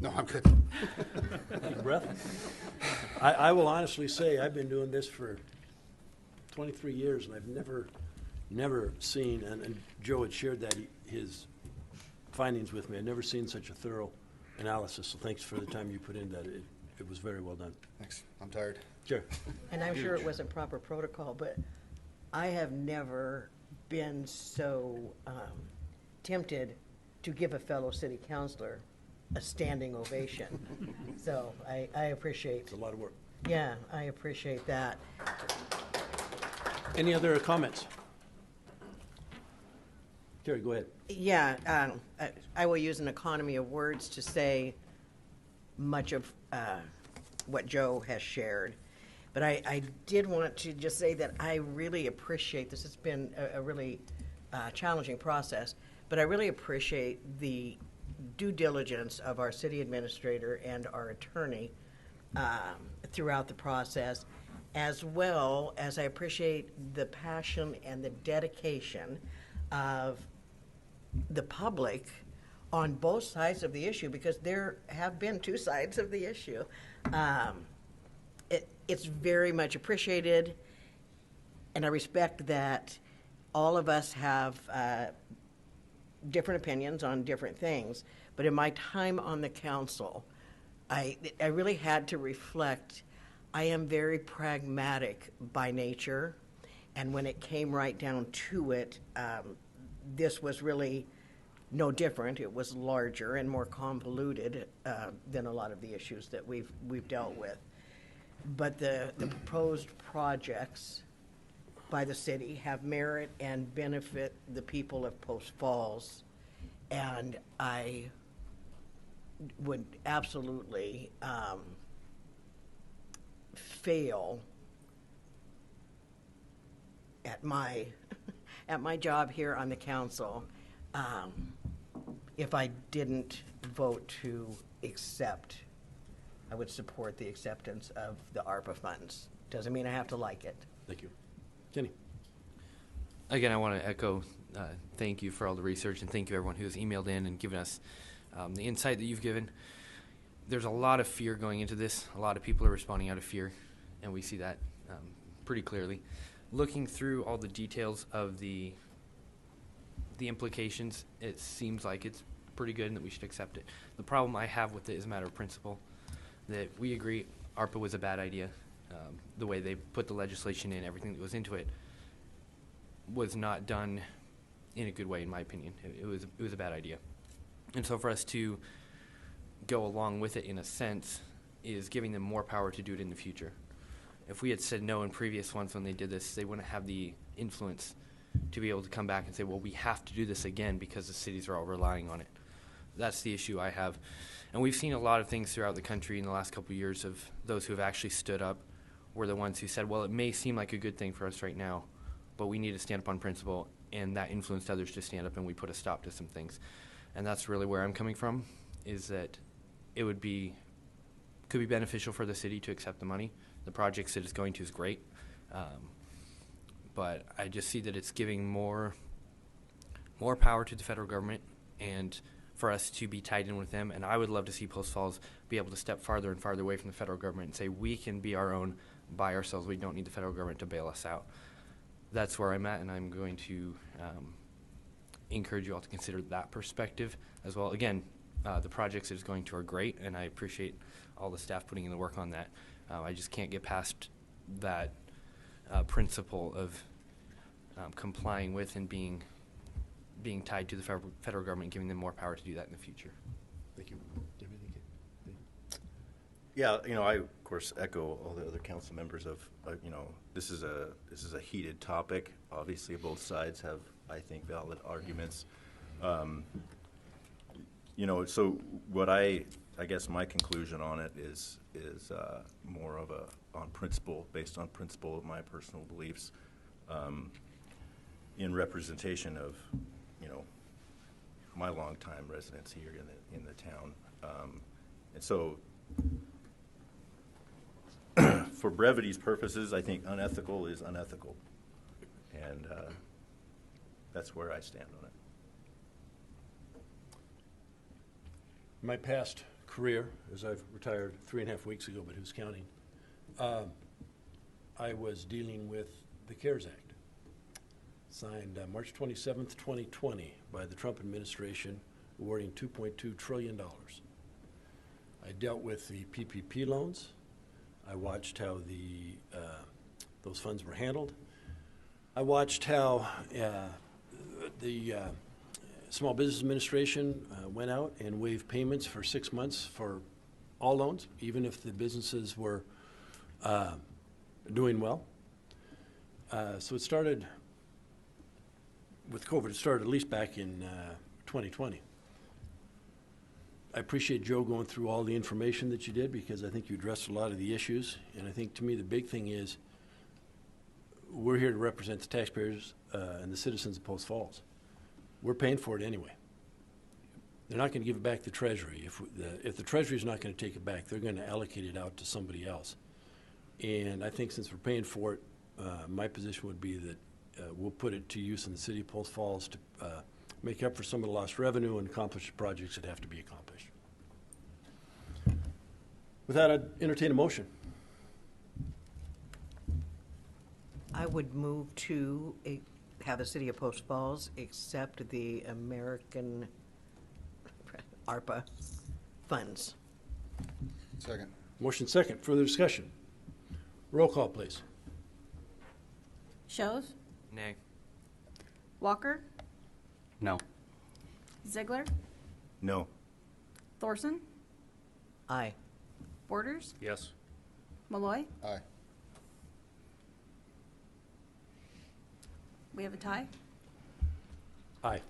No, I'm good. Deep breath. I will honestly say I've been doing this for 23 years, and I've never seen, and Joe had shared that, his findings with me. I've never seen such a thorough analysis, so thanks for the time you put in that. It was very well done. Thanks. I'm tired. Sure. And I'm sure it wasn't proper protocol, but I have never been so tempted to give a fellow city councilor a standing ovation. So I appreciate. It's a lot of work. Yeah, I appreciate that. Any other comments? Terry, go ahead. Yeah, I will use an economy of words to say much of what Joe has shared. But I did want to just say that I really appreciate, this has been a really challenging process, but I really appreciate the due diligence of our city administrator and our attorney throughout the process, as well as I appreciate the passion and the dedication of the public on both sides of the issue, because there have been two sides of the issue. It's very much appreciated, and I respect that all of us have different opinions on different things. But in my time on the council, I really had to reflect. I am very pragmatic by nature, and when it came right down to it, this was really no different. It was larger and more convoluted than a lot of the issues that we've dealt with. But the proposed projects by the city have merit and benefit the people of Post Falls, and I would absolutely fail at my job here on the council if I didn't vote to accept. I would support the acceptance of the ARPA funds. Doesn't mean I have to like it. Thank you. Kenny. Again, I want to echo thank you for all the research, and thank you everyone who has emailed in and given us the insight that you've given. There's a lot of fear going into this. A lot of people are responding out of fear, and we see that pretty clearly. Looking through all the details of the implications, it seems like it's pretty good and that we should accept it. The problem I have with it is a matter of principle, that we agree ARPA was a bad idea. The way they put the legislation in, everything that goes into it, was not done in a good way, in my opinion. It was a bad idea. And so for us to go along with it, in a sense, is giving them more power to do it in the future. If we had said no in previous ones when they did this, they wouldn't have the influence to be able to come back and say, well, we have to do this again because the cities are all relying on it. That's the issue I have. And we've seen a lot of things throughout the country in the last couple of years of those who have actually stood up were the ones who said, well, it may seem like a good thing for us right now, but we need to stand up on principle, and that influenced others to stand up, and we put a stop to some things. And that's really where I'm coming from, is that it could be beneficial for the city to accept the money. The projects that it's going to is great, but I just see that it's giving more power to the federal government, and for us to be tied in with them. And I would love to see Post Falls be able to step farther and farther away from the federal government and say we can be our own by ourselves. We don't need the federal government to bail us out. That's where I'm at, and I'm going to encourage you all to consider that perspective as well. Again, the projects that it's going to are great, and I appreciate all the staff putting in the work on that. I just can't get past that principle of complying with and being tied to the federal government, giving them more power to do that in the future. Thank you. Yeah, I of course echo all the other council members of this is a heated topic. Obviously, both sides have, I think, valid arguments. So what I guess my conclusion on it is more of based on principle of my personal beliefs, in representation of my longtime residence here in the town, and so. For brevity's purposes, I think unethical is unethical, and that's where I stand on it. My past career, as I've retired 3.5 weeks ago, but who's counting? I was dealing with the CARES Act, signed March 27th, 2020, by the Trump administration, awarding $2.2 trillion. I dealt with the PPP loans. I watched how those funds were handled. I watched how the Small Business Administration went out and waived payments for 6 months for all loans, even if the businesses were doing well. So it started with COVID. It started at least back in 2020. I appreciate Joe going through all the information that you did, because I think you addressed a lot of the issues. And I think, to me, the big thing is we're here to represent the taxpayers and the citizens of Post Falls. We're paying for it anyway. They're not going to give it back to the Treasury. If the Treasury is not going to take it back, they're going to allocate it out to somebody else. And I think since we're paying for it, my position would be that we'll put it to use in the city of Post Falls to make up for some of the lost revenue and accomplish the projects that have to be accomplished. With that, I'd entertain a motion. I would move to have the city of Post Falls accept the American ARPA funds. Second. Motion second. Further discussion? Roll call, please. Shows, Nay. Walker, No. Ziegler, No. Thorsen, Aye. Borders, Yes. Malloy. Aye. We have a tie. Aye.